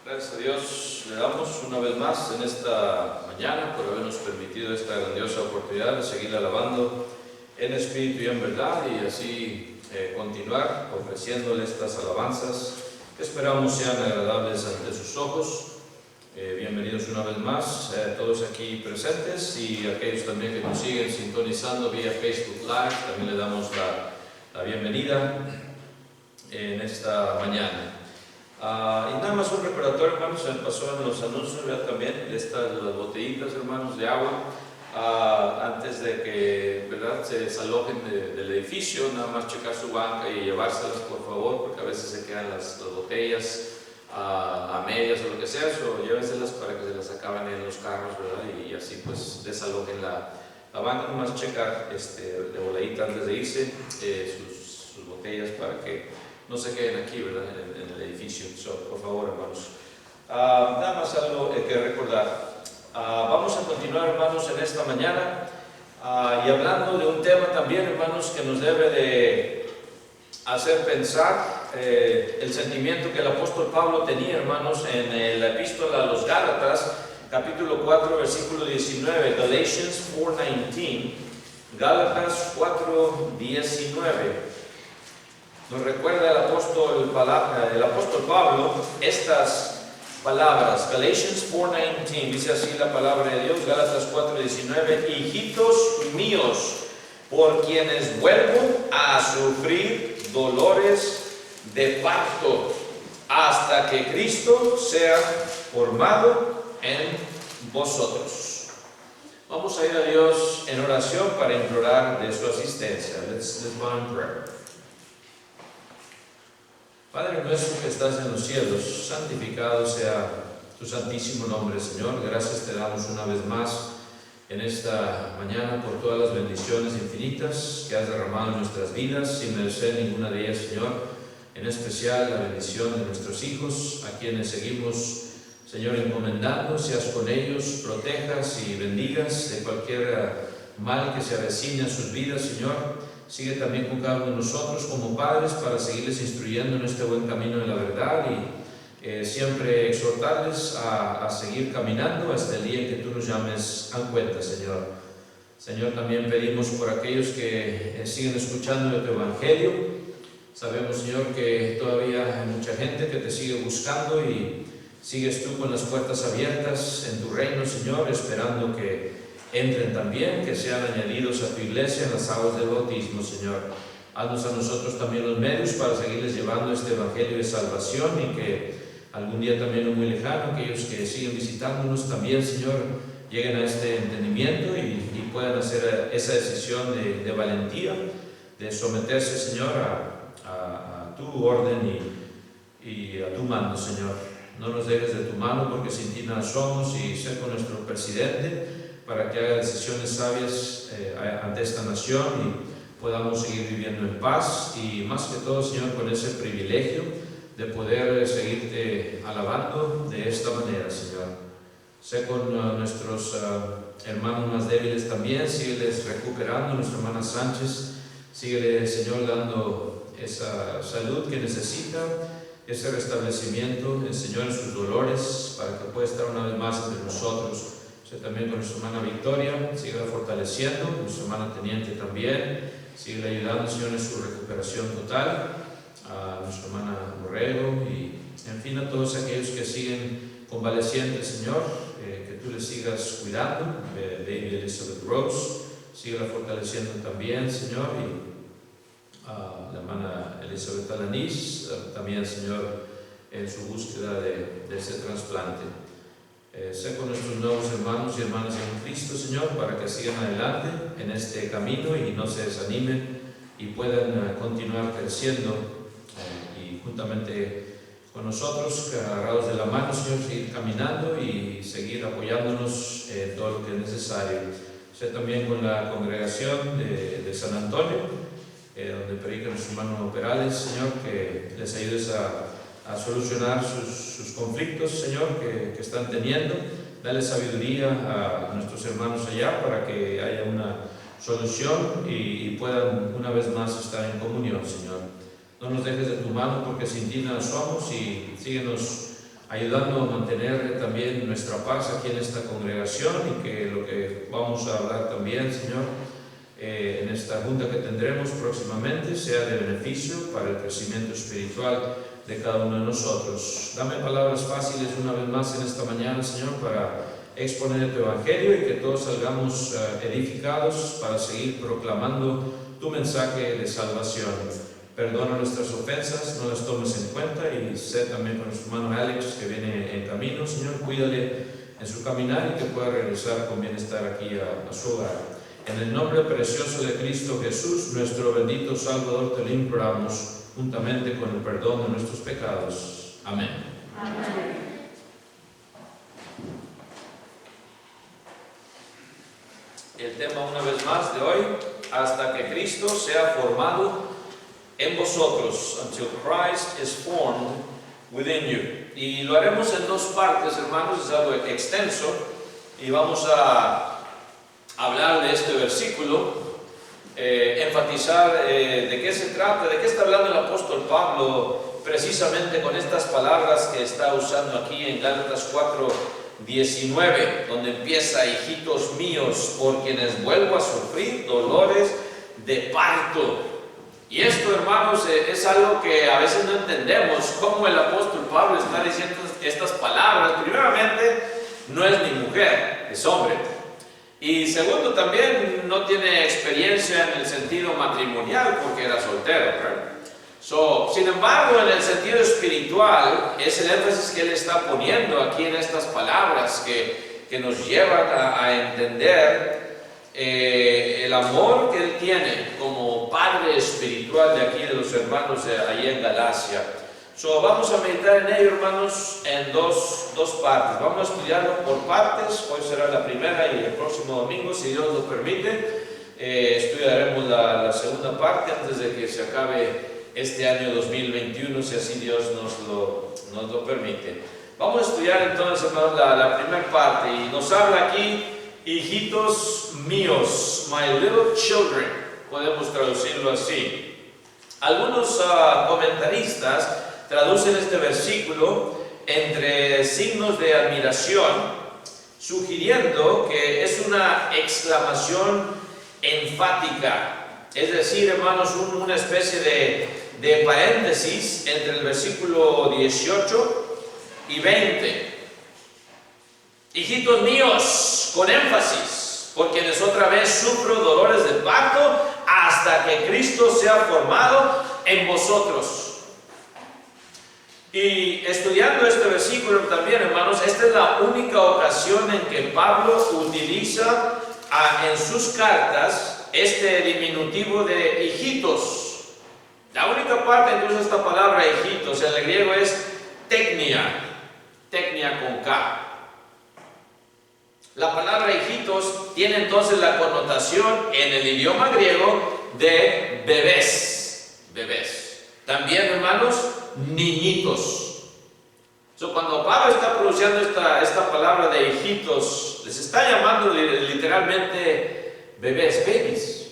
Gracias a Dios le damos una vez más en esta mañana por habernos permitido esta grandiosa oportunidad de seguir alabando en espíritu y en verdad y así continuar ofreciéndole estas alabanzas que esperamos sean agradables ante sus ojos. Bienvenidos una vez más todos aquí presentes y aquellos también que nos siguen sintonizando vía Facebook Live, también le damos la bienvenida en esta mañana. Y nada más un recordatorio, hermanos, se me pasó en los anuncios también de las botellitas, hermanos, de agua, antes de que, ¿verdad?, se desalojen del edificio, nada más checar su banca y llevárselas, por favor, porque a veces se quedan las botellas a medias o lo que sea, o llévenselas para que se las acaben en los carros, ¿verdad?, y así pues desalojen la banca, nada más checar de voladita antes de irse sus botellas para que no se queden aquí, ¿verdad?, en el edificio. Por favor, hermanos. Nada más algo que recordar. Vamos a continuar, hermanos, en esta mañana y hablando de un tema también, hermanos, que nos debe de hacer pensar el sentimiento que el apóstol Pablo tenía, hermanos, en la epístola a los Gálatas, capítulo 4, versículo 19, Galatians 4:19, Gálatas 4:19. Nos recuerda el apóstol Pablo estas palabras. Galatians 4:19 dice así la palabra de Dios, Gálatas 4:19, hijitos míos, por quienes vuelvo a sufrir dolores de parto, hasta que Cristo sea formado en vosotros. Vamos a ir a Dios en oración para implorar de su asistencia. Let's bow in prayer. Padre nuestro que estás en los cielos, santificado sea tu santísimo nombre, Señor. Gracias te damos una vez más en esta mañana por todas las bendiciones infinitas que has derramado en nuestras vidas, sin merecer ninguna de ellas, Señor. En especial la bendición de nuestros hijos, a quienes seguimos, Señor, encomendando. Seas con ellos, protejas y bendigas de cualquier mal que se avecine a sus vidas, Señor. Sigue también con cada uno de nosotros como padres para seguirles instruyendo en este buen camino de la verdad y siempre exhortarles a seguir caminando hasta el día en que tú nos llames a cuenta, Señor. Señor, también pedimos por aquellos que siguen escuchando de tu evangelio. Sabemos, Señor, que todavía hay mucha gente que te sigue buscando y sigues tú con las puertas abiertas en tu reino, Señor, esperando que entren también, que sean añadidos a tu iglesia en las aguas del bautismo, Señor. Haznos a nosotros también los medios para seguirles llevando este evangelio de salvación y que algún día también no muy lejano, aquellos que siguen visitándonos también, Señor, lleguen a este entendimiento y puedan hacer esa decisión de valentía, de someterse, Señor, a tu orden y a tu mando, Señor. No nos dejes de tu mano porque sin ti nada somos y sé con nuestro presidente para que haga decisiones sabias ante esta nación y podamos seguir viviendo en paz y más que todo, Señor, con ese privilegio de poder seguirte alabando de esta manera, Señor. Sé con nuestros hermanos más débiles también, sígueles recuperando, nuestra hermana Sánchez, síguele, Señor, dando esa salud que necesita, ese restablecimiento, Señor, en sus dolores, para que pueda estar una vez más entre nosotros. También con nuestra hermana Victoria, sigue fortaleciendo, nuestra hermana Teniente también, sigue ayudando, Señor, en su recuperación total, a nuestra hermana Borrego y, en fin, a todos aquellos que siguen convalecientes, Señor, que tú les sigas cuidando, Baby Elizabeth Rose, sigue fortaleciendo también, Señor, y la hermana Elizabeth Alanis, también, Señor, en su búsqueda de ese trasplante. Sé con nuestros nuevos hermanos y hermanas en Cristo, Señor, para que sigan adelante en este camino y no se desanimen y puedan continuar creciendo y juntamente con nosotros, agarrados de la mano, Señor, seguir caminando y seguir apoyándonos en todo lo que es necesario. Sé también con la congregación de San Antonio, donde predica nuestro hermano Perales, Señor, que les ayudes a solucionar sus conflictos, Señor, que están teniendo. Dale sabiduría a nuestros hermanos allá para que haya una solución y puedan una vez más estar en comunión, Señor. No nos dejes de tu mano porque sin ti nada somos y síguenos ayudando a mantener también nuestra paz aquí en esta congregación, y que lo que vamos a hablar también, Señor, en esta junta que tendremos próximamente sea de beneficio para el crecimiento espiritual de cada uno de nosotros. Dame palabras fáciles una vez más en esta mañana, Señor, para exponer tu Evangelio, y que todos salgamos edificados para seguir proclamando tu mensaje de salvación. Perdona nuestras ofensas, no las tomes en cuenta, y sé también con nuestro hermano Alex, que viene en camino, Señor, cuídale en su caminar y que pueda regresar con bienestar aquí a su hogar. En el nombre precioso de Cristo Jesús, nuestro bendito Salvador, te lo imploramos, juntamente con el perdón de nuestros pecados. Amén. Amén. El tema una vez más de hoy: hasta que Cristo sea formado en vosotros, until Christ is formed within you. Y lo haremos en dos partes, hermanos, es algo extenso, y vamos a hablar de este versículo, enfatizar de qué se trata, de qué está hablando el apóstol Pablo, precisamente con estas palabras que está usando aquí en Gálatas 4:19, donde empieza: hijitos míos, por quienes vuelvo a sufrir dolores de parto. Y esto, hermanos, es algo que a veces no entendemos, cómo el apóstol Pablo está diciendo estas palabras. Primeramente, no es ni mujer, es hombre. Y segundo, también no tiene experiencia en el sentido matrimonial porque era soltero, ¿verdad? Sin embargo, en el sentido espiritual, es el énfasis que él está poniendo aquí en estas palabras que nos llevan a entender el amor que él tiene como padre espiritual de aquí de los hermanos allí en Galacia. Vamos a meditar en ello, hermanos, en dos partes. Vamos a estudiarlo por partes. Hoy será la primera, y el próximo domingo, si Dios lo permite, estudiaremos la segunda parte antes de que se acabe este año 2021, si así Dios nos lo permite. Vamos a estudiar entonces, hermanos, la primera parte, y nos habla aquí: hijitos míos, my little children, podemos traducirlo así. Algunos comentaristas traducen este versículo entre signos de admiración, sugiriendo que es una exclamación enfática, es decir, hermanos, una especie de paréntesis entre el versículo 18 y 20. Hijitos míos, con énfasis, por quienes otra vez sufro dolores de parto, hasta que Cristo sea formado en vosotros. Y estudiando este versículo también, hermanos, esta es la única ocasión en que Pablo utiliza en sus cartas este diminutivo de hijitos. La única parte en que usa esta palabra hijitos en el griego es teknia con K. La palabra hijitos tiene entonces la connotación en el idioma griego de bebés. También, hermanos, niñitos. Cuando Pablo está pronunciando esta palabra de hijitos, les está llamando literalmente bebés, babies,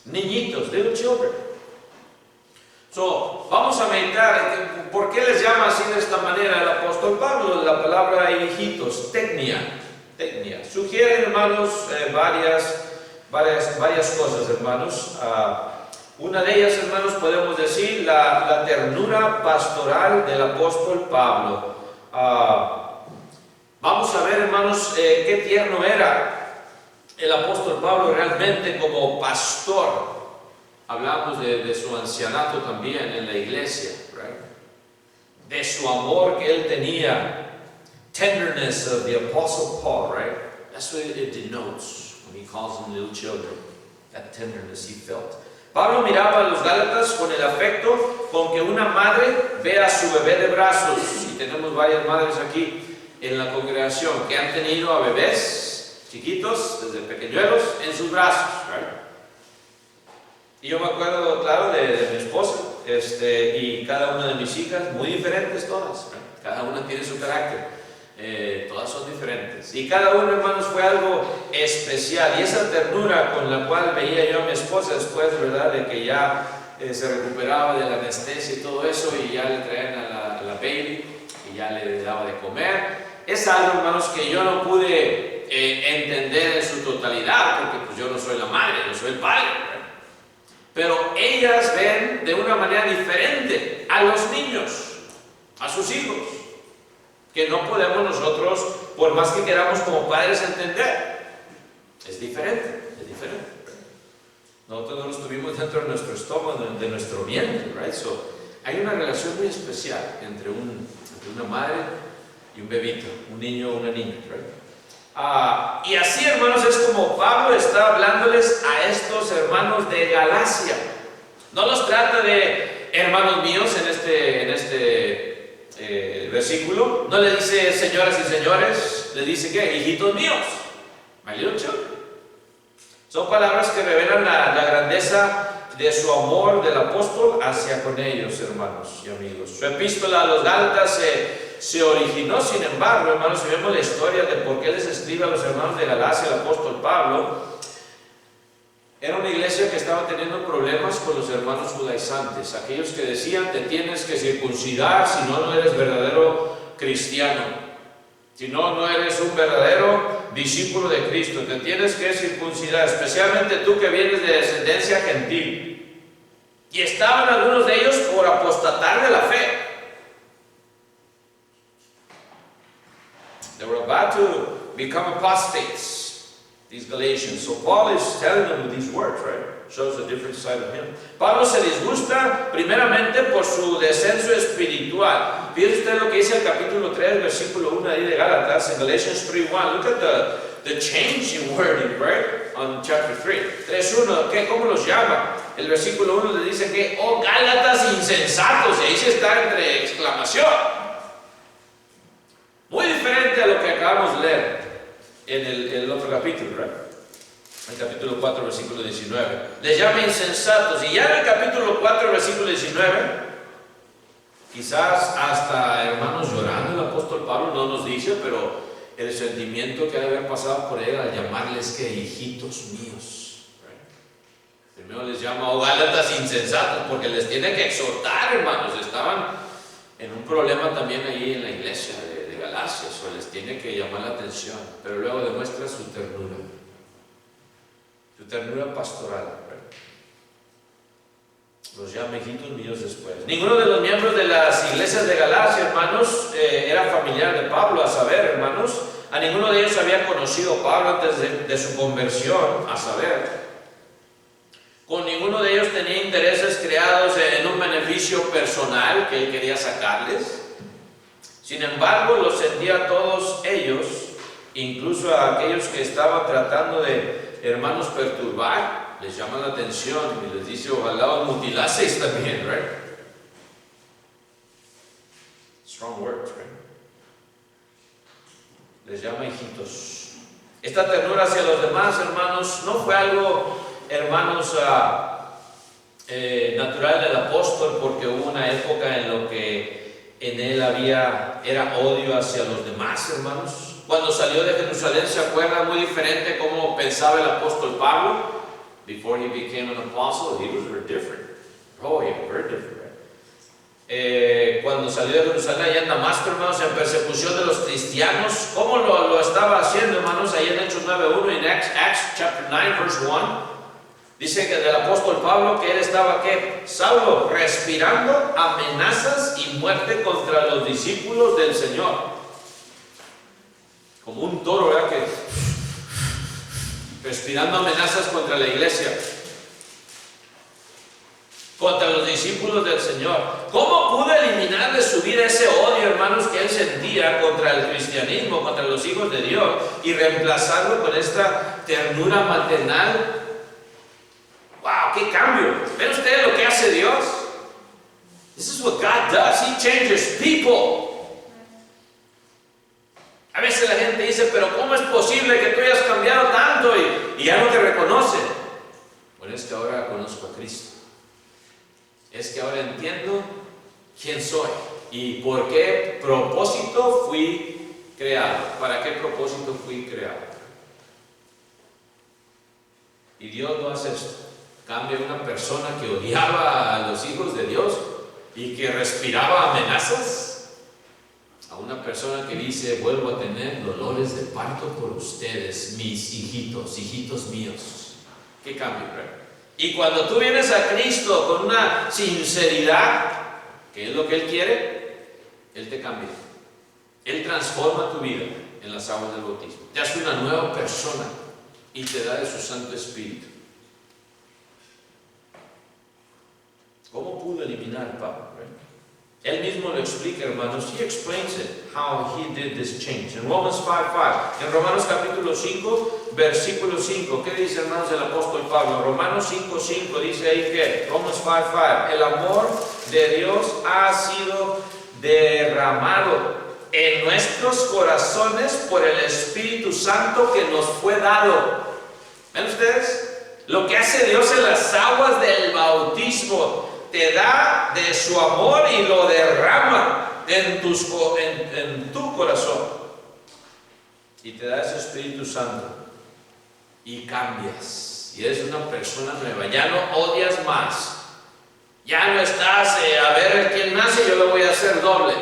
niñitos, little children. Vamos a meditar por qué les llama así de esta manera el apóstol Pablo. La palabra hijitos, teknia, sugiere, hermanos, varias cosas, hermanos. Una de ellas, hermanos, podemos decir la ternura pastoral del apóstol Pablo. Vamos a ver, hermanos, qué tierno era el apóstol Pablo realmente como pastor. Hablamos de su ancianato también en la iglesia, right? De su amor que él tenía. Tenderness of the Apostle Paul, right? That's what it denotes when he calls them little children. That tenderness he felt. Pablo miraba a los Gálatas con el afecto con que una madre ve a su bebé de brazos. Y tenemos varias madres aquí en la congregación que han tenido a bebés chiquitos, desde pequeñuelos, en sus brazos, right? Y yo me acuerdo, claro, de mi esposa, y cada una de mis hijas, muy diferentes todas, right? Cada una tiene su carácter. Todas son diferentes, y cada uno, hermanos, fue algo especial. Y esa ternura con la cual veía yo a mi esposa después, ¿verdad?, de que ya se recuperaba de la anestesia y todo eso, y ya le traían a la baby, que ya le daba de comer. Es algo, hermanos, que yo no pude entender en su totalidad, porque pues yo no soy la madre, yo soy el padre, ¿verdad? Pero ellas ven de una manera diferente a los niños, a sus hijos, que no podemos nosotros, por más que queramos como padres, entender. Es diferente, es diferente. Nosotros no los tuvimos dentro de nuestro estómago, de nuestro vientre, right? So, hay una relación muy especial entre una madre y un bebito, un niño o una niña, right? Y así, hermanos, es como Pablo está hablándoles a estos hermanos de Galacia. No los trata de hermanos míos en este versículo. No le dice señoras y señores, le dice ¿qué? Hijitos míos, my little children. Son palabras que revelan la grandeza de su amor del apóstol hacia con ellos, hermanos y amigos. Su epístola a los Gálatas se originó, sin embargo, hermanos, si vemos la historia de por qué les escribe a los hermanos de Galacia el apóstol Pablo, era una iglesia que estaba teniendo problemas con los hermanos judaizantes, aquellos que decían te tienes que circuncidar, si no, no eres verdadero cristiano, si no, no eres un verdadero discípulo de Cristo, te tienes que circuncidar, especialmente tú que vienes de descendencia gentil. Y estaban algunos de ellos por apostatar de la fe. They were about to become apostates, these Galatians. So Paul is telling them with these words, right? Shows a different side of him. Pablo se disgusta primeramente por su descenso espiritual. Fíjense usted lo que dice el capítulo 3, versículo 1 ahí de Gálatas, en Galatians 3:1. Look at the change in wording, right? On chapter 3. 3:1, ¿cómo los llama? El versículo 1 le dice que, oh Gálatas insensatos, y ahí se está entre exclamación. Muy diferente a lo que acabamos de leer en el otro capítulo, ¿right? El capítulo 4, versículo 19. Les llama insensatos. Y ya en el capítulo 4, versículo 19, quizás hasta hermanos llorando, el apóstol Pablo no nos dice, pero el sentimiento que ha de haber pasado por él al llamarles que hijitos míos. Right? Primero les llama, oh Gálatas insensatos, porque les tiene que exhortar, hermanos. Estaban en un problema también ahí en la iglesia de Galacia, o les tiene que llamar la atención, pero luego demuestra su ternura pastoral, ¿verdad? Los llama hijitos míos después. Ninguno de los miembros de las iglesias de Galacia, hermanos, era familiar de Pablo, a saber, hermanos, a ninguno de ellos había conocido Pablo antes de su conversión, a saber. Con ninguno de ellos tenía intereses creados en un beneficio personal que él quería sacarles. Sin embargo, los sentía a todos ellos, incluso a aquellos que estaban tratando de hermanos perturbar, les llama la atención y les dice, ojalá os mutilaseis también, right? Strong words, right? Les llama hijitos. Esta ternura hacia los demás, hermanos, no fue algo, hermanos, natural del apóstol, porque hubo una época en lo que en él era odio hacia los demás, hermanos. Cuando salió de Jerusalén, ¿se acuerdan? Muy diferente cómo pensaba el apóstol Pablo. Before he became an apostle, he was very different. Oh, yeah, very different. Cuando salió de Jerusalén, allá en Damasco, hermanos, en persecución de los cristianos, ¿cómo lo estaba haciendo, hermanos? Ahí en Hechos 9:1, en Acts chapter 9, verse 1, dice que del apóstol Pablo que él estaba, ¿qué? Saulo, respirando amenazas y muerte contra los discípulos del Señor. Como un toro, ¿verdad? Que respirando amenazas contra la iglesia, contra los discípulos del Señor. ¿Cómo pudo eliminar de su vida ese odio, hermanos, que él sentía contra el cristianismo, contra los hijos de Dios, y reemplazarlo con esta ternura maternal? ¡Wow! ¡Qué cambio! ¿Ven ustedes lo que hace Dios? This is what God does. He changes people. A veces la gente dice, pero ¿cómo es posible que tú hayas cambiado tanto y ya no te reconoce? Bueno, es que ahora conozco a Cristo. Es que ahora entiendo quién soy y por qué propósito fui creado. ¿Para qué propósito fui creado? Y Dios no hace esto. Cambia una persona que odiaba a los hijos de Dios y que respiraba amenazas. a una persona que dice, vuelvo a tener dolores de parto por ustedes, mis hijitos, hijitos míos. ¿Qué cambio, ¿verdad? Y cuando tú vienes a Cristo con una sinceridad, que es lo que Él quiere, Él te cambia. Él transforma tu vida en las aguas del bautismo. Te hace una nueva persona y te da de su Santo Espíritu. ¿Cómo pudo eliminar el Papa? Él mismo lo explica, hermanos. He explains it, how he did this change. En Romans 5:5, en Romanos capítulo 5, versículo 5, ¿qué dice, hermanos, el apóstol Pablo? Romanos 5:5 dice ahí que, Romans 5:5, el amor de Dios ha sido derramado en nuestros corazones por el Espíritu Santo que nos fue dado. ¿Ven ustedes? Lo que hace Dios en las aguas del bautismo, te da de su amor y lo derrama en tu corazón. Y te da ese Espíritu Santo. Y cambias. Y eres una persona nueva. Ya no odias más. Ya no estás a ver quién nace, yo lo voy a hacer doble.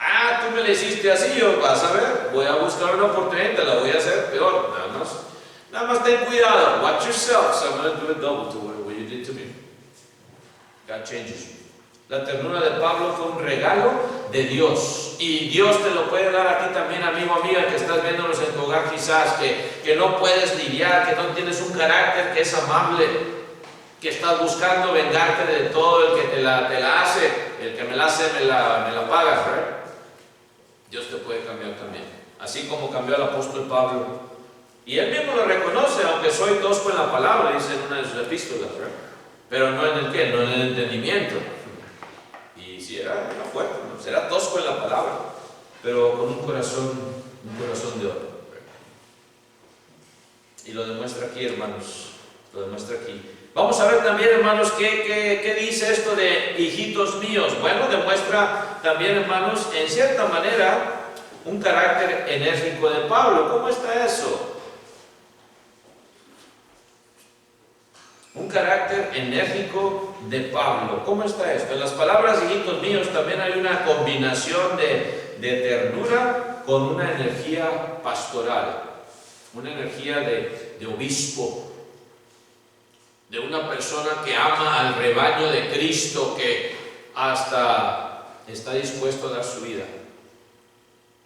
Ah, tú me le hiciste así, yo vas a ver, voy a buscar una oportunidad y te la voy a hacer peor. Nada más ten cuidado. Watch yourself. So I'm going to do it double to what you did to me. God changes you. La ternura de Pablo fue un regalo de Dios. Y Dios te lo puede dar a ti también, amigo, amiga, que estás viéndonos en tu hogar quizás, que no puedes lidiar, que no tienes un carácter que es amable, que estás buscando vengarte de todo el que te la hace. El que me la hace, me la pagas, ¿verdad? Dios te puede cambiar también. Así como cambió al apóstol Pablo. Y él mismo lo reconoce, aunque soy tosco en la palabra, dice en una de sus epístolas, ¿verdad? Pero no en el qué, no en el entendimiento. Y si era fuerte, ¿no? Será tosco en la palabra, pero con un corazón de oro. Y lo demuestra aquí, hermanos, lo demuestra aquí. Vamos a ver también, hermanos, qué dice esto de hijitos míos. Bueno, demuestra también, hermanos, en cierta manera, un carácter enérgico de Pablo. ¿Cómo está eso? Un carácter enérgico de Pablo. ¿Cómo está esto? En las palabras hijitos míos también hay una combinación de ternura con una energía pastoral, una energía de obispo, de una persona que ama al rebaño de Cristo, que hasta está dispuesto a dar su vida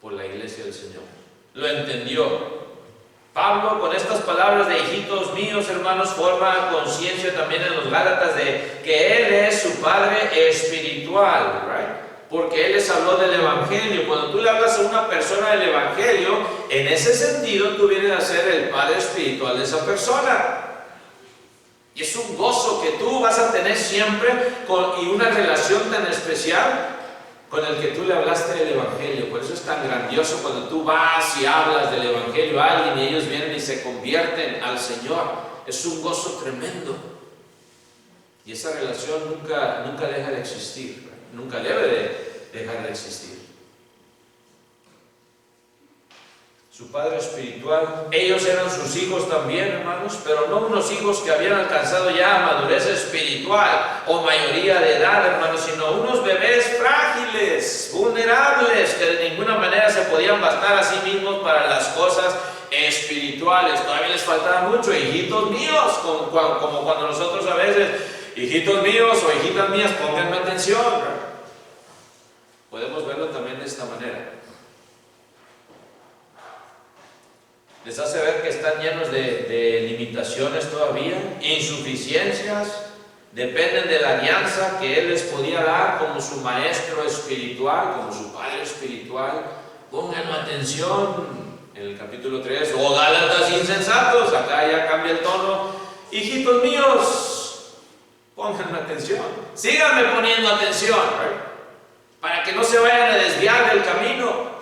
por la iglesia del Señor. Lo entendió. Pablo, con estas palabras de hijitos míos, hermanos, forma conciencia también en los Gálatas de que Él es su Padre espiritual, ¿right? Porque Él les habló del Evangelio. Cuando tú le hablas a una persona del Evangelio, en ese sentido tú vienes a ser el Padre espiritual de esa persona. Y es un gozo que tú vas a tener siempre y una relación tan especial con el que tú le hablaste del Evangelio. Por eso es tan grandioso cuando tú vas y hablas del Evangelio a alguien y ellos vienen y se convierten al Señor. Es un gozo tremendo. Y esa relación nunca deja de existir, nunca debe de dejar de existir. Su Padre espiritual, ellos eran sus hijos también, hermanos, pero no unos hijos que habían alcanzado ya madurez espiritual o mayoría de edad, hermanos, sino unos bebés frágiles, vulnerables, que de ninguna manera se podían bastar a sí mismos para las cosas espirituales. Todavía les faltaba mucho. Hijitos míos, como cuando nosotros a veces, hijitos míos o hijitas mías, pónganme atención, ¿verdad? Podemos verlo también de esta manera. Les hace ver que están llenos de limitaciones todavía, insuficiencias, dependen de la alianza que Él les podía dar como su maestro espiritual, como su Padre espiritual. Pónganme atención en el capítulo 3, o Gálatas insensatos, acá ya cambia el tono. Hijitos míos, pónganme atención, síganme poniendo atención, ¿right? Para que no se vayan a desviar del camino.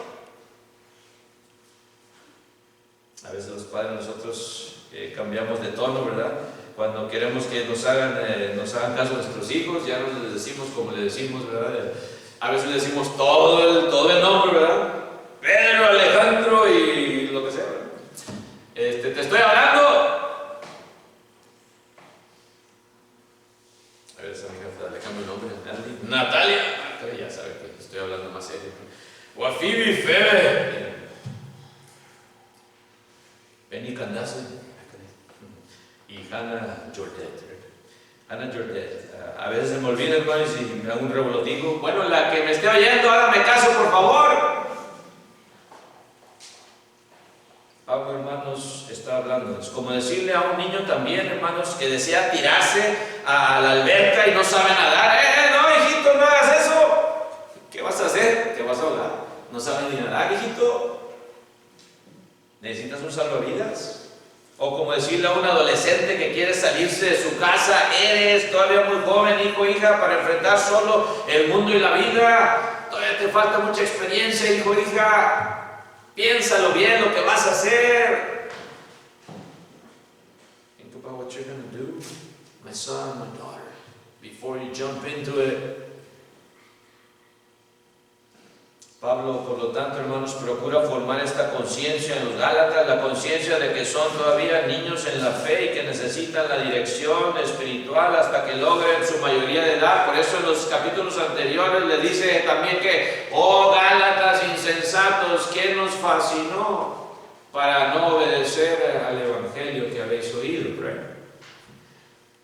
A veces los padres nosotros cambiamos de tono, ¿verdad? Cuando queremos que nos hagan caso nuestros hijos, ya no les decimos como le decimos, ¿verdad? A veces le decimos todo el nombre, ¿verdad? Pedro, Alejandro y lo que sea, ¿verdad? Te estoy hablando. A ver, esa amiga, le cambio el nombre. Natalia. Ya sabe que estoy hablando más serio. O a Phoebe, Febe. Benny Candace. Y Hannah Jordet. Hannah Jordet. A veces se me olvida, hermano, y si me hago un revolutivo. Bueno, la que me esté oyendo, hágame caso, por favor. Pablo, hermanos, está hablando. Es como decirle a un niño también, hermanos, que desea tirarse a la alberca y no sabe nadar. No, hijito, no hagas eso. ¿Qué vas a hacer? ¿Te vas a ahogar? No sabes ni nadar, hijito. ¿Necesitas un salvavidas? O como decirle a un adolescente que quiere salirse de su casa, eres todavía muy joven, hijo, hija, para enfrentar solo el mundo y la vida. Todavía te falta mucha experiencia, hijo, hija. Piénsalo bien lo que vas a hacer. Think about what you're going to do, my son, my daughter, before you jump into it. Pablo, por lo tanto, hermanos, procura formar esta conciencia en los Gálatas, la conciencia de que son todavía niños en la fe y que necesitan la dirección espiritual hasta que logren su mayoría de edad. Por eso en los capítulos anteriores le dice también que, oh Gálatas insensatos, ¿quién nos fascinó para no obedecer al evangelio que habéis oído?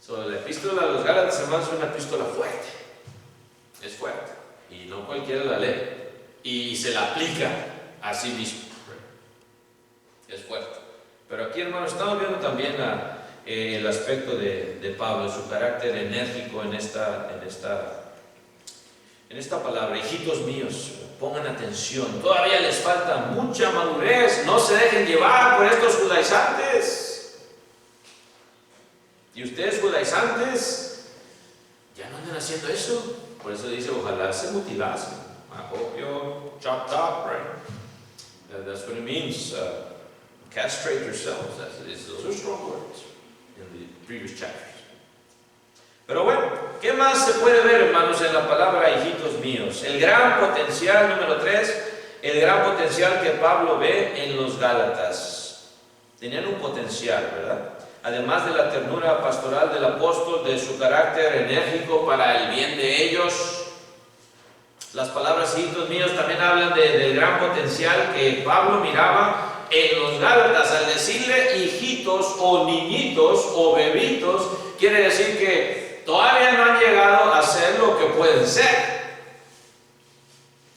La epístola a los Gálatas, hermanos, es una epístola fuerte. Es fuerte. Y no cualquiera la lee. Y se la aplica a sí mismo. Es fuerte. Pero aquí, hermanos, estamos viendo también el aspecto de Pablo, su carácter enérgico en esta palabra. Hijitos míos, pongan atención. Todavía les falta mucha madurez. No se dejen llevar por estos judaizantes. Y ustedes, judaizantes, ya no andan haciendo eso. Por eso dice, ojalá se motivasen. I hope you're chopped up, right? That's what it means. Castrate yourselves. Those are strong words in the previous chapters. Pero bueno, ¿qué más se puede ver, hermanos, en la palabra hijitos míos? El gran potencial, número 3, el gran potencial que Pablo ve en los Gálatas. Tenían un potencial, ¿verdad? Además de la ternura pastoral del apóstol, de su carácter enérgico para el bien de ellos. Las palabras hijitos míos también hablan del gran potencial que Pablo miraba en los Gálatas. Al decirle hijitos o niñitos o bebitos, quiere decir que todavía no han llegado a ser lo que pueden ser.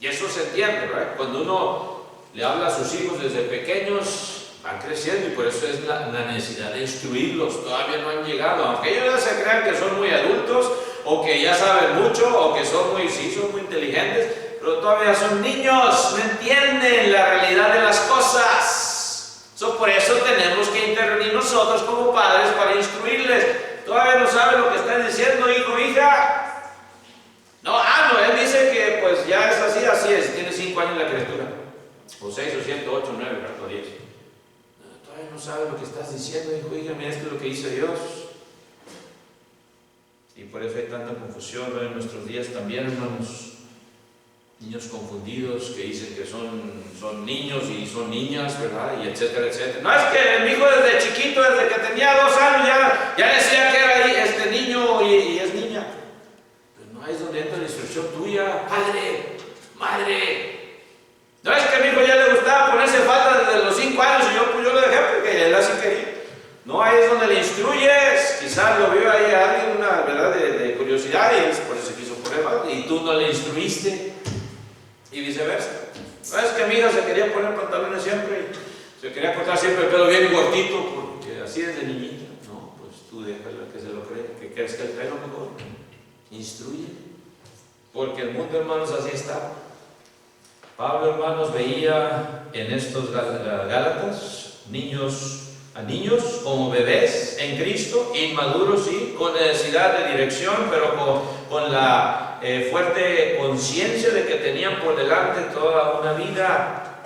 Y eso se entiende, ¿verdad? Cuando uno le habla a sus hijos desde pequeños, van creciendo y por eso es la necesidad de instruirlos. Todavía no han llegado, aunque ellos ya se crean que son muy adultos, o que ya saben mucho, o que son muy inteligentes, pero todavía son niños, no entienden la realidad de las cosas. Por eso tenemos que intervenir nosotros como padres para instruirles. Todavía no saben lo que están diciendo, hijo, hija. No, él dice que pues ya es así es, tiene 5 años la criatura, o 6, o 7, 8, 9, o 10. Todavía no sabe lo que estás diciendo, hijo, hija, mira, esto es lo que hizo Dios. Y por eso hay tanta confusión en nuestros días también, hermanos. Niños confundidos que dicen que son niños y son niñas, ¿verdad? Y etcétera, etcétera. No, es que mi hijo desde chiquito, desde que tenía 2 años, ya decía que era niño y es niña. Pues no es donde entra la instrucción tuya, padre, madre. No, es que a mi hijo ya le gustaba ponerse falda desde los 5 años y yo lo dejé porque él así quería. No, ahí es donde le instruyes. Quizás lo vio ahí a alguien, una verdad de curiosidad, y por eso quiso poner falda, y tú no le instruiste, y viceversa. No, es que mi hija se quería poner pantalones siempre, se quería cortar siempre el pelo bien cortito, porque así es de niñita. No, pues tú déjala que se lo cree, que crezca el pelo mejor. Instruye, porque el mundo, hermanos, así está. Pablo, hermanos, veía en estos Gálatas niños como bebés en Cristo, inmaduros, sí, con necesidad de dirección, pero con la fuerte conciencia de que tenían por delante toda una vida.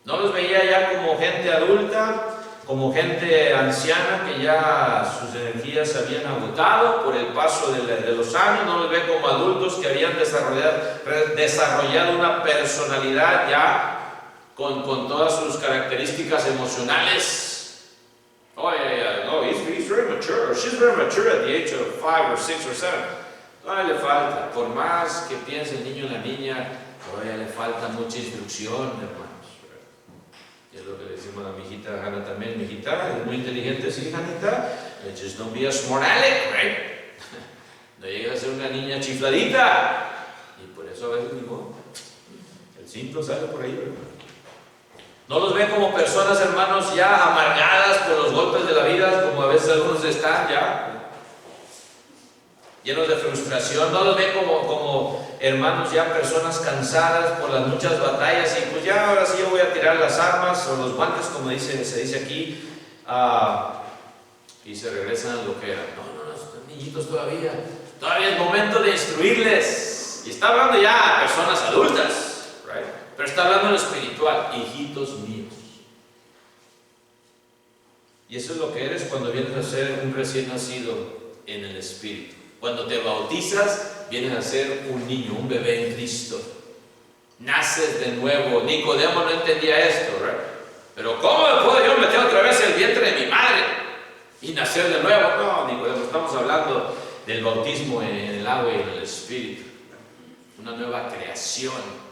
No los veía ya como gente adulta, como gente anciana que ya sus energías se habían agotado por el paso de los años. No los ve como adultos que habían desarrollado una personalidad ya con todas sus características emocionales. Oh, he's very mature. mature, or she's very mature at the age of 5 or 6 or 7. Todavía le falta, por más que piense el niño o la niña, todavía le falta mucha instrucción, hermanos. Y es lo que le decimos a mi hijita Hannah también. Mi hijita es muy inteligente, sí, Hannita. Just don't be a smart aleck, right? No llegues a ser una niña chifladita. Y por eso a veces digo, el cinto sale por ahí, ¿verdad? No los ven como personas, hermanos, ya amargadas por los golpes de la vida, como a veces algunos están ya llenos de frustración. No los ven como hermanos, ya personas cansadas por las muchas batallas y pues ya ahora sí yo voy a tirar las armas o los guantes, como se dice aquí, y se regresan a lo que eran. No, están niñitos todavía es momento de instruirles. Y está hablando ya a personas adultas, right? Pero está hablando en lo espiritual, hijitos míos. Y eso es lo que eres cuando vienes a ser un recién nacido en el Espíritu. Cuando te bautizas, vienes a ser un niño, un bebé en Cristo. Naces de nuevo. Nicodemo no entendía esto, ¿right? Pero ¿cómo me puedo yo meter otra vez en el vientre de mi madre y nacer de nuevo? No, Nicodemo, estamos hablando del bautismo en el agua y en el Espíritu. Una nueva creación.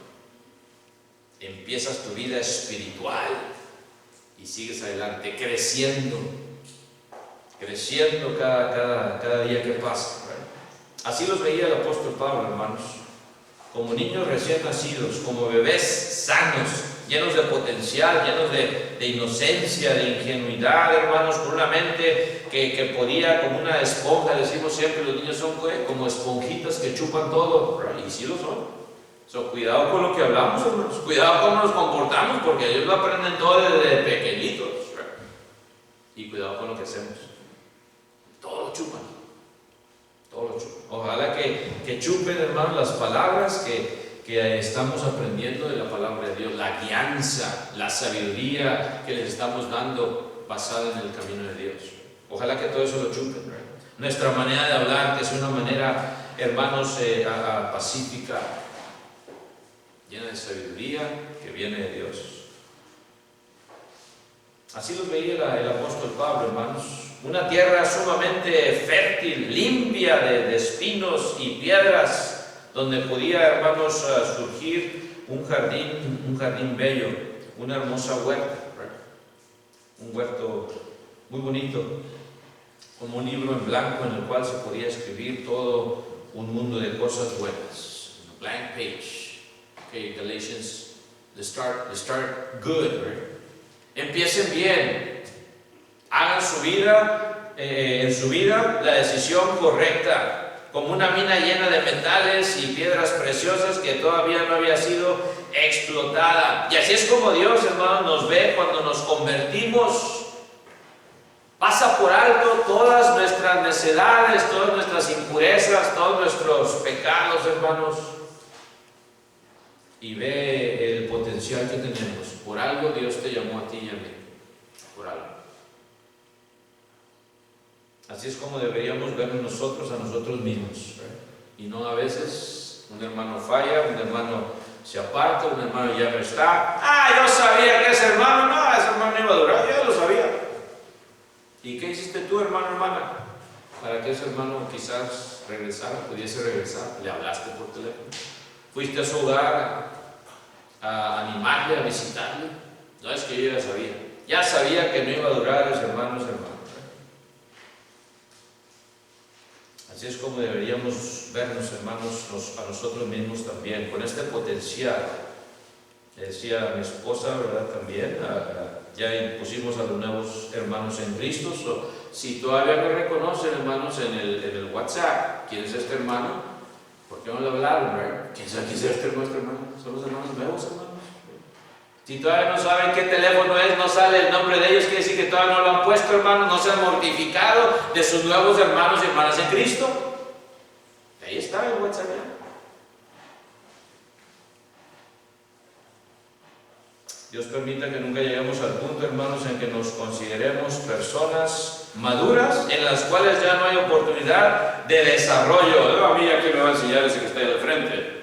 Empiezas tu vida espiritual y sigues adelante, creciendo cada día que pasa, ¿verdad? Así los veía el apóstol Pablo, hermanos, como niños recién nacidos, como bebés sanos, llenos de potencial, llenos de inocencia, de ingenuidad, hermanos, con una mente que podía, como una esponja. Decimos siempre, los niños son como esponjitas que chupan todo, ¿verdad? Y sí lo son. So, cuidado con lo que hablamos, hermanos. Cuidado con cómo nos comportamos, porque ellos lo aprenden todo desde pequeñitos, ¿verdad? Y cuidado con lo que hacemos. Todo lo chupan. Ojalá que chupen, hermanos, las palabras que estamos aprendiendo de la palabra de Dios, la guianza, la sabiduría que les estamos dando basada en el camino de Dios. Ojalá que todo eso lo chupen, ¿verdad? Nuestra manera de hablar, que sea una manera, hermanos, pacífica, llena de sabiduría que viene de Dios. Así los veía el apóstol Pablo, hermanos. Una tierra sumamente fértil, limpia de espinos y piedras, donde podía, hermanos, surgir un jardín bello, una hermosa huerta, ¿right? Un huerto muy bonito, como un libro en blanco en el cual se podía escribir todo un mundo de cosas buenas. A blank page. Okay, Galatians, let's start good, right? Empiecen bien, hagan en su vida la decisión correcta, como una mina llena de metales y piedras preciosas que todavía no había sido explotada. Y así es como Dios, hermanos, nos ve cuando nos convertimos. Pasa por alto todas nuestras necedades, todas nuestras impurezas, todos nuestros pecados, hermanos, y ve el potencial que tenemos. Por algo Dios te llamó a ti y a mí. Por algo. Así es como deberíamos vernos nosotros a nosotros mismos, ¿verdad? Y no a veces un hermano falla, un hermano se aparta, un hermano ya no está. Yo sabía que ese hermano no iba a durar, yo ya lo sabía. ¿Y qué hiciste tú, hermano, hermana? Para que ese hermano quizás pudiese regresar. Le hablaste por teléfono. Fuiste a su hogar a animarle, a visitarle. No, es que yo ya sabía que no iba a durar ese hermano, Así es como deberíamos vernos, hermanos, a nosotros mismos también, con este potencial. Le decía a mi esposa, ¿verdad? También, ya pusimos a los nuevos hermanos en Cristo. Si todavía no reconocen, hermanos, en el WhatsApp, ¿quién es este hermano? ¿Por qué no le hablaron, ¿verdad? ¿Quién es este nuestro hermano? Son los hermanos nuevos, hermanos. Si todavía no saben qué teléfono es, no sale el nombre de ellos, quiere decir que todavía no lo han puesto, hermanos, no se han mortificado de sus nuevos hermanos y hermanas en Cristo. Ahí está el WhatsApp. Dios permita que nunca lleguemos al punto, hermanos, en que nos consideremos personas maduras en las cuales ya no hay oportunidad de desarrollo. A mí aquí me va a enseñar ese que está ahí al frente.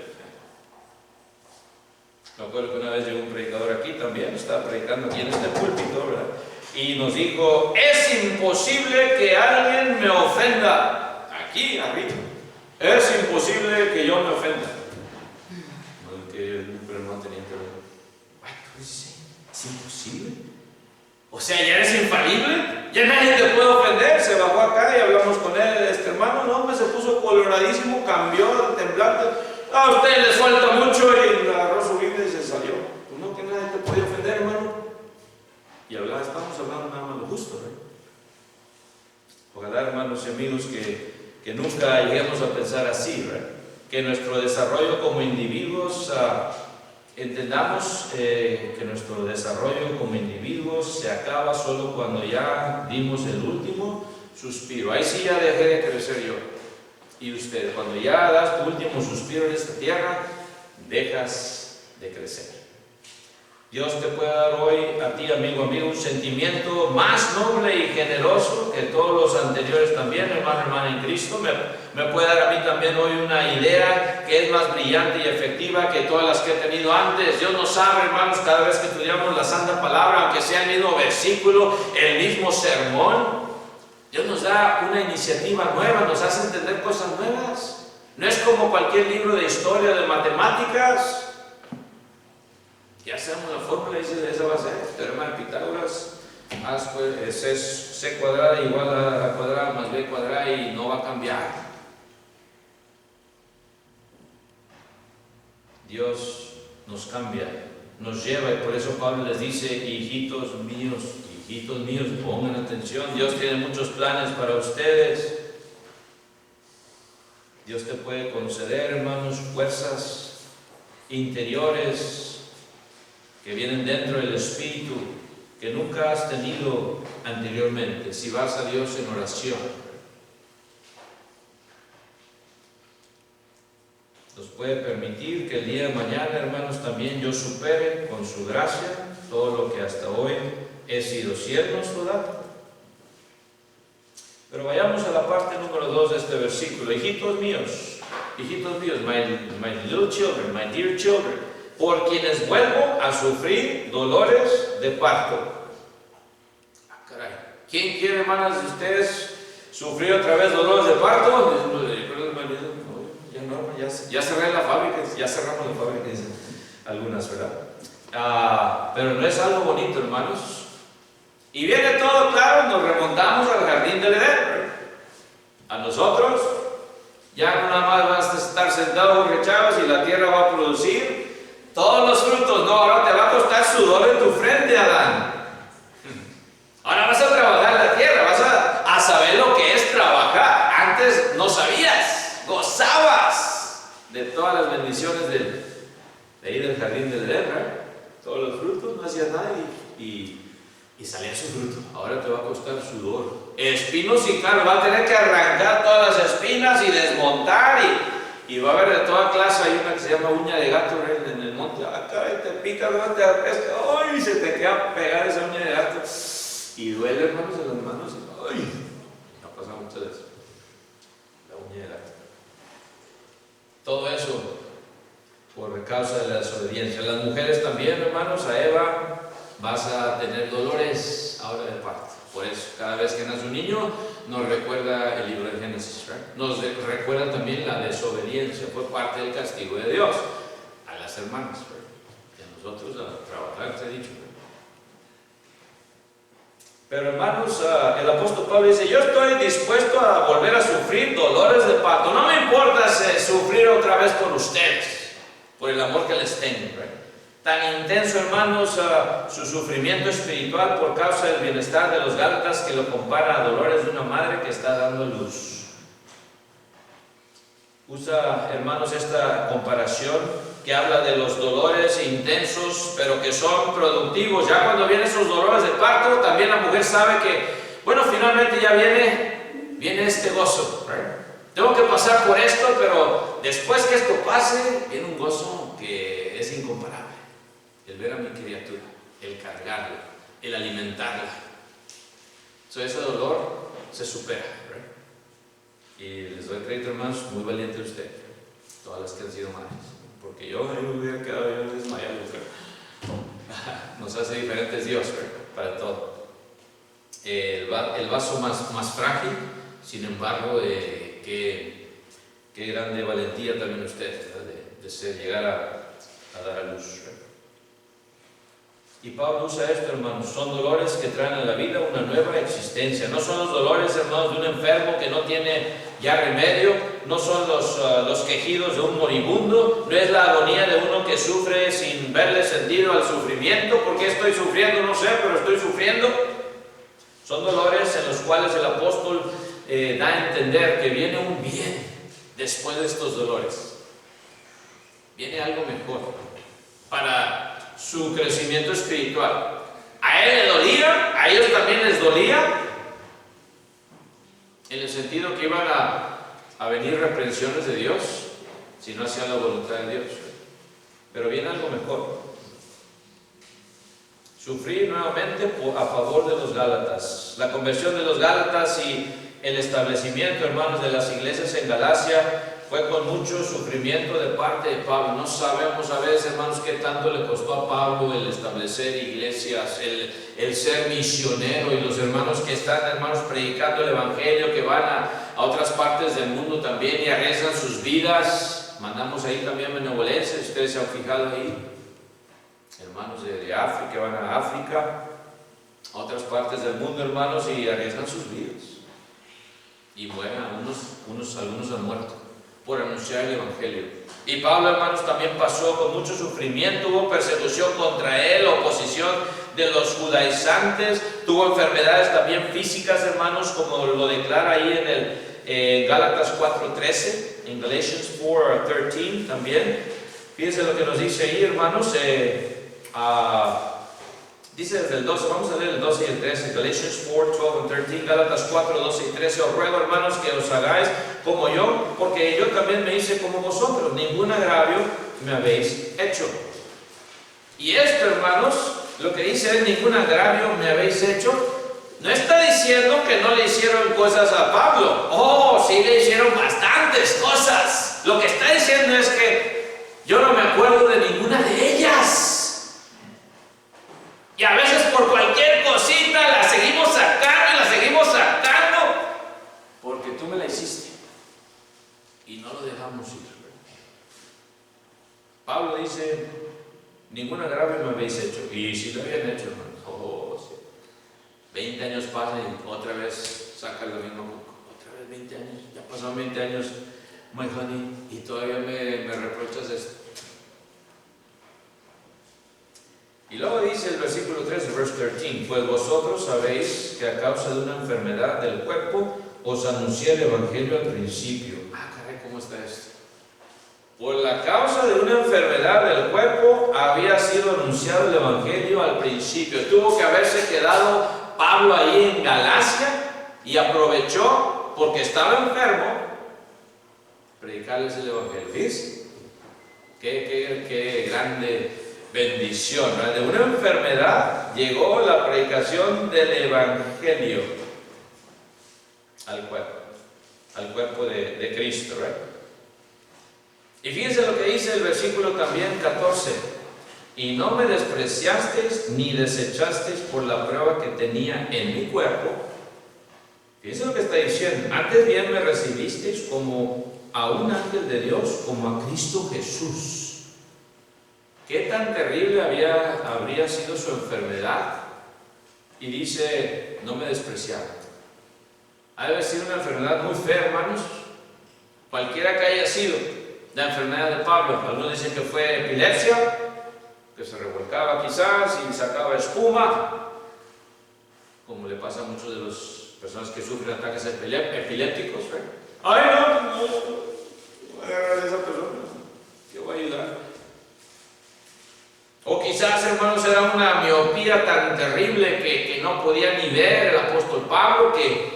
Me acuerdo que una vez llegó un predicador aquí también, estaba predicando aquí en este púlpito, ¿verdad? y nos dijo, es imposible que alguien me ofenda. Aquí arriba. Es imposible que yo me ofenda. Pero no tenía que ver. Pues es imposible. O sea, ya eres infalible. Ya nadie te puede ofender. Se bajó acá y hablamos con él. Hermano, no, se puso coloradísimo, cambió, temblante. A ustedes les falta mucho y agarró su Biblia y se salió. Pues no, que nadie te puede ofender, hermano. Y estamos hablando nada más lo justo, ¿eh? Ojalá, hermanos y amigos, que nunca lleguemos a pensar así, ¿verdad? Que nuestro desarrollo como individuos, entendamos que nuestro desarrollo como individuos se acaba solo cuando ya dimos el último suspiro. Ahí sí ya dejé de crecer yo. Y usted, cuando ya das tu último suspiro en esta tierra, dejas de crecer. Dios te puede dar hoy a ti, amigo, un sentimiento más noble y generoso que todos los anteriores también, hermana en Cristo. Me puede dar a mí también hoy una idea que es más brillante y efectiva que todas las que he tenido antes. Dios nos sabe, hermanos, cada vez que estudiamos la Santa Palabra, aunque sea el mismo versículo, el mismo sermón, Dios nos da una iniciativa nueva, nos hace entender cosas nuevas. No es como cualquier libro de historia, de matemáticas. Ya sabemos la fórmula, dice, esa va a ser teorema de Pitágoras, es c cuadrada igual a cuadrada más b cuadrada y no va a cambiar. Dios nos cambia, nos lleva, y por eso Pablo les dice, hijitos míos, pongan atención, Dios tiene muchos planes para ustedes. Dios te puede conceder, hermanos, fuerzas interiores que vienen dentro del Espíritu, que nunca has tenido anteriormente, si vas a Dios en oración. Nos puede permitir que el día de mañana, hermanos, también yo supere con su gracia todo lo que hasta hoy he sido siervo, ¿verdad? Pero vayamos a la parte número 2 de este versículo. Hijitos míos, my little children, my dear children, por quienes vuelvo a sufrir dolores de parto. Caray, ¿quién quiere, hermanas, de ustedes sufrir otra vez dolores de parto? Ya cerré la fábrica, ya cerramos la fábrica, dicen algunas, ¿verdad? Pero no es algo bonito, hermanos. Y viene todo claro, nos remontamos al jardín del Edén. A nosotros, ya no nada más vas a estar sentado borrachados y la tierra va a producir todos los frutos. No, ahora te va a costar sudor en tu frente, Adán. Ahora vas a trabajar la tierra, vas a saber lo que es trabajar. Antes no sabías, gozabas de todas las bendiciones de ahí del jardín del Edén, ¿verdad? Todos los frutos, no hacías nada y salía su fruto. Ahora te va a costar sudor, espinos y carne. Va a tener que arrancar todas las espinas y desmontar y va a haber de toda clase. Hay una que se llama uña de gato en el monte. Acá te pica, no te apesta. ¡Ay! Se te queda pegada esa uña de gato y duele, hermanos, en las manos. ¡Ay! No pasa mucho de eso. La uña de gato. Todo eso por causa de la desobediencia. Las mujeres también, hermanos, a Eva vas a tener dolores ahora de parto. Por eso, cada vez que nace un niño, nos recuerda el libro de Génesis, ¿right? Nos recuerda también la desobediencia, fue parte del castigo de Dios a las hermanas, ¿right? Y a nosotros a trabajar, se ha dicho, ¿right? Pero hermanos, el apóstol Pablo dice, yo estoy dispuesto a volver a sufrir dolores de parto. No me importa sufrir otra vez por ustedes, por el amor que les tengo, ¿right? Tan intenso, hermanos, su sufrimiento espiritual por causa del bienestar de los gálatas, que lo compara a dolores de una madre que está dando luz. Usa, hermanos, esta comparación que habla de los dolores intensos, pero que son productivos. Ya cuando vienen esos dolores de parto, también la mujer sabe que, bueno, finalmente ya viene este gozo, ¿right? Tengo que pasar por esto, pero después que esto pase, viene un gozo que es incomparable. El ver a mi criatura, el cargarla, el alimentarla. Ese dolor se supera, ¿right? Y les doy crédito, hermanos, muy valiente usted, todas las que han sido madres, porque yo me hubiera quedado desmayado, pero nos hace diferentes Dios, ¿right? Para todo. el vaso más frágil. Sin embargo, qué grande valentía también usted, ¿verdad? de llegar a dar a luz, ¿verdad? Y Pablo usa esto, hermanos. Son dolores que traen a la vida una nueva existencia. No son los dolores, hermanos, de un enfermo que no tiene ya remedio. No son los quejidos de un moribundo. No es la agonía de uno que sufre sin verle sentido al sufrimiento. ¿Por qué estoy sufriendo? No sé, pero estoy sufriendo. Son dolores en los cuales el apóstol da a entender que viene un bien después de estos dolores. Viene algo mejor para su crecimiento espiritual. A él le dolía, a ellos también les dolía, en el sentido que iban a venir reprensiones de Dios si no hacían la voluntad de Dios. Pero viene algo mejor. Sufrí nuevamente a favor de los Gálatas. La conversión de los Gálatas y el establecimiento, hermanos, de las iglesias en Galacia fue con mucho sufrimiento de parte de Pablo. No sabemos a veces, hermanos, qué tanto le costó a Pablo el establecer iglesias, el ser misionero, y los hermanos que están, hermanos, predicando el evangelio, que van a otras partes del mundo también y arriesgan sus vidas. Mandamos ahí también benevolencia, ustedes se han fijado ahí, hermanos de África, que van a África, a otras partes del mundo, hermanos, y arriesgan sus vidas y mueren. Algunos han muerto por anunciar el evangelio. Y Pablo, hermanos, también pasó con mucho sufrimiento. Hubo persecución contra él, oposición de los judaizantes, tuvo enfermedades también físicas, hermanos, como lo declara ahí en Gálatas 4:13, en Galatians 4:13 también. Fíjense lo que nos dice ahí, hermanos. Dice desde el 12, vamos a leer el 12 y el 13, Galatians 4, 12 and 13, Gálatas 4, 12 y 13. Os ruego, hermanos, que os hagáis como yo, porque yo también me hice como vosotros, ningún agravio me habéis hecho. Y esto, hermanos, lo que dice es ningún agravio me habéis hecho. No está diciendo que no le hicieron cosas a Pablo. Oh, sí le hicieron bastantes cosas. Lo que está diciendo es que yo no me acuerdo de ninguna de ellas. Y a veces por cualquier cosita la seguimos sacando y la seguimos sacando porque tú me la hiciste y no lo dejamos ir. Pablo dice, ningún agravio me habéis hecho. Y si lo habían hecho, hermanos, sí. 20 años pasan y otra vez saca lo mismo. Otra vez 20 años, ya pasaron 20 años, my honey, y todavía me reprochas esto. Y luego dice el versículo 3, verse 13, pues vosotros sabéis que a causa de una enfermedad del cuerpo os anuncié el evangelio al principio. Ah, caray, ¿cómo está esto? Por la causa de una enfermedad del cuerpo había sido anunciado el evangelio al principio. Tuvo que haberse quedado Pablo ahí en Galacia y aprovechó, porque estaba enfermo, predicarles el evangelio. ¿Viste? Qué grande bendición, ¿verdad? De una enfermedad llegó la predicación del evangelio al cuerpo de Cristo, ¿verdad? Y fíjense lo que dice el versículo también 14, y no me despreciasteis ni desechasteis por la prueba que tenía en mi cuerpo. Fíjense lo que está diciendo, antes bien me recibisteis como a un ángel de Dios, como a Cristo Jesús. ¿Qué tan terrible habría sido su enfermedad? Y dice, no me despreciaron. Ha de haber sido una enfermedad muy fea, hermanos. Cualquiera que haya sido la enfermedad de Pablo. Algunos dicen que fue epilepsia, que se revolcaba quizás y sacaba espuma, como le pasa a muchos de las personas que sufren ataques epilépticos. ¡Ay, no! Voy a agarrar a esa persona, que voy a ayudar. O quizás, hermanos, era una miopía tan terrible que no podía ni ver el apóstol Pablo, que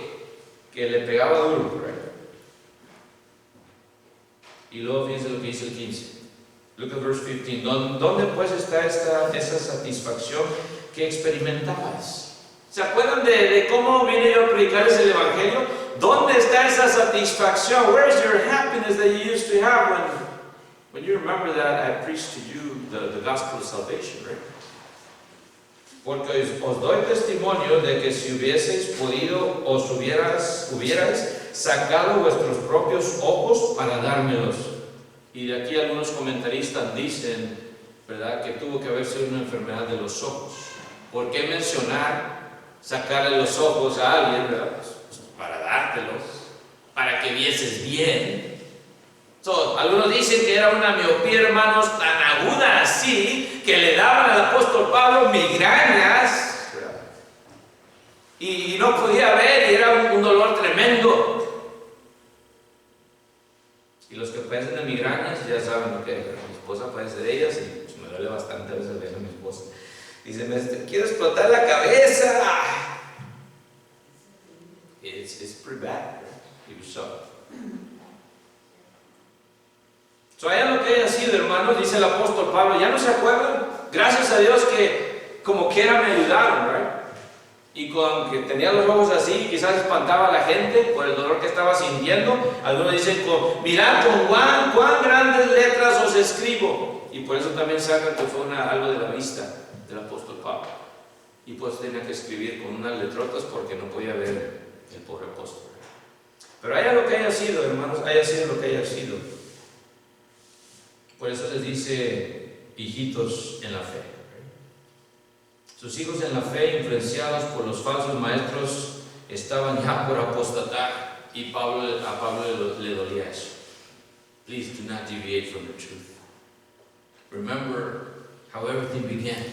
le pegaba duro, ¿verdad? Y luego fíjense lo que dice el 15. Look at verse 15. ¿Dónde pues está esa satisfacción que experimentabais? ¿Se acuerdan de cómo vine yo a predicarles el evangelio? ¿Dónde está esa satisfacción? Where is your happiness that you used to have when you remember that I preached to you the gospel of salvation, right? porque os doy testimonio de que si hubieseis podido, os hubierais sacado vuestros propios ojos para dármelos. Y de aquí algunos comentaristas dicen, ¿verdad?, que tuvo que haber sido una enfermedad de los ojos. ¿Por qué mencionar sacarle los ojos a alguien, verdad? Pues para dártelos, para que vieses bien. Algunos dicen que era una miopía, hermanos, tan aguda así, que le daban al apóstol Pablo migrañas, y no podía ver, y era un dolor tremendo. Y los que padecen de migrañas ya saben lo que mi esposa padece de ellas, y pues me duele bastante a veces ver a mi esposa. Dice, me quiero explotar la cabeza. It's pretty bad, right? If you saw it. Haya lo que haya sido, hermanos, dice el apóstol Pablo, ¿ya no se acuerdan? Gracias a Dios que como quiera me ayudaron, ¿right? Y con que tenía los ojos así, quizás espantaba a la gente por el dolor que estaba sintiendo. Algunos dicen, mirad con cuán grandes letras os escribo. Y por eso también sacan que fue algo de la vista del apóstol Pablo. Y pues tenía que escribir con unas letrotas porque no podía ver el pobre apóstol. Pero haya lo que haya sido, hermanos, haya sido lo que haya sido. Por eso les dice, hijitos en la fe. Sus hijos en la fe, influenciados por los falsos maestros, estaban ya por apostatar, y a Pablo le dolía eso. Please do not deviate from the truth. Remember how everything began.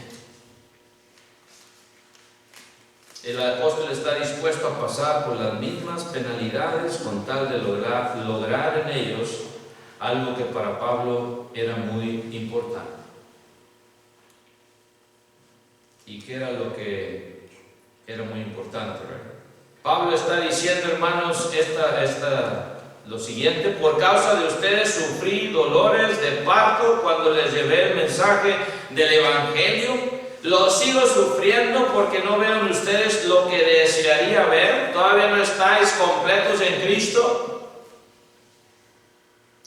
El apóstol está dispuesto a pasar por las mismas penalidades con tal de lograr en ellos algo que para Pablo era muy importante. ¿Y qué era lo que era muy importante, ¿verdad? Pablo está diciendo, hermanos, lo siguiente: por causa de ustedes sufrí dolores de parto cuando les llevé el mensaje del Evangelio. Lo sigo sufriendo porque no veo en ustedes lo que desearía ver. Todavía no estáis completos en Cristo.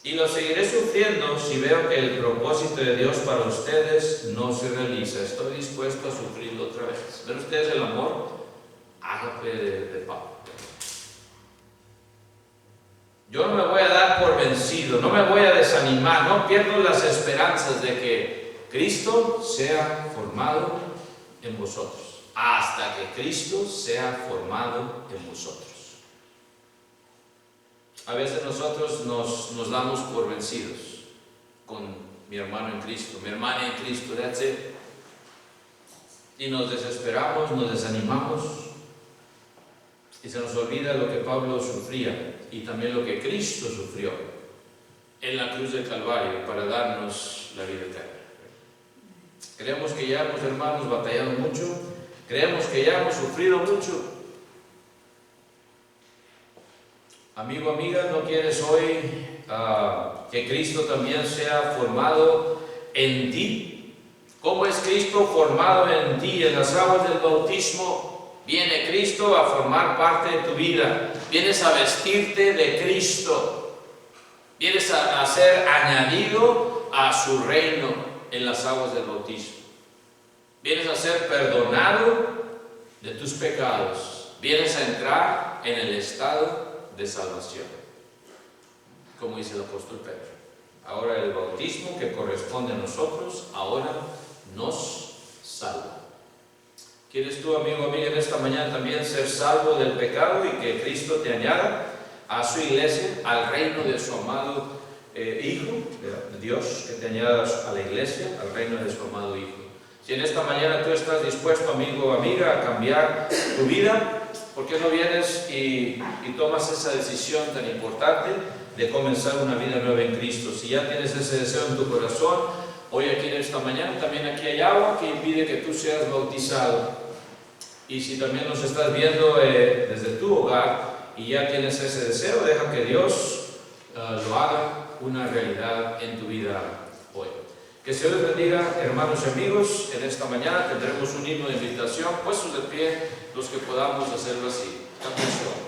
Y lo seguiré sufriendo si veo que el propósito de Dios para ustedes no se realiza. Estoy dispuesto a sufrirlo otra vez. ¿Ven ustedes el amor ágape de Pablo? Yo no me voy a dar por vencido, no me voy a desanimar, no pierdo las esperanzas de que Cristo sea formado en vosotros, hasta que Cristo sea formado en vosotros. A veces nosotros nos damos por vencidos con mi hermano en Cristo, mi hermana en Cristo, that's it. Y nos desesperamos, nos desanimamos, y se nos olvida lo que Pablo sufría y también lo que Cristo sufrió en la cruz del Calvario para darnos la vida eterna. Creemos que ya hemos, hermanos, batallado mucho, creemos que ya hemos sufrido mucho. Amigo, amiga, ¿no quieres hoy que Cristo también sea formado en ti? ¿Cómo es Cristo formado en ti? En las aguas del bautismo viene Cristo a formar parte de tu vida. Vienes a vestirte de Cristo. Vienes a ser añadido a su reino en las aguas del bautismo. Vienes a ser perdonado de tus pecados. Vienes a entrar en el estado de salvación, como dice el apóstol Pedro. Ahora el bautismo que corresponde a nosotros, ahora nos salva. ¿Quieres tú, amigo o amiga, en esta mañana también ser salvo del pecado y que Cristo te añada a su iglesia, al reino de su amado Hijo, de Dios, que te añada a la iglesia, al reino de su amado Hijo? Si en esta mañana tú estás dispuesto, amigo o amiga, a cambiar tu vida, ¿por qué no vienes y tomas esa decisión tan importante de comenzar una vida nueva en Cristo? Si ya tienes ese deseo en tu corazón, hoy aquí en esta mañana también aquí hay agua que impide que tú seas bautizado. Y si también nos estás viendo desde tu hogar y ya tienes ese deseo, deja que Dios lo haga una realidad en tu vida hoy. Que se les bendiga, hermanos y amigos. En esta mañana tendremos un himno de invitación, puestos de pie los que podamos hacerlo así. Atención.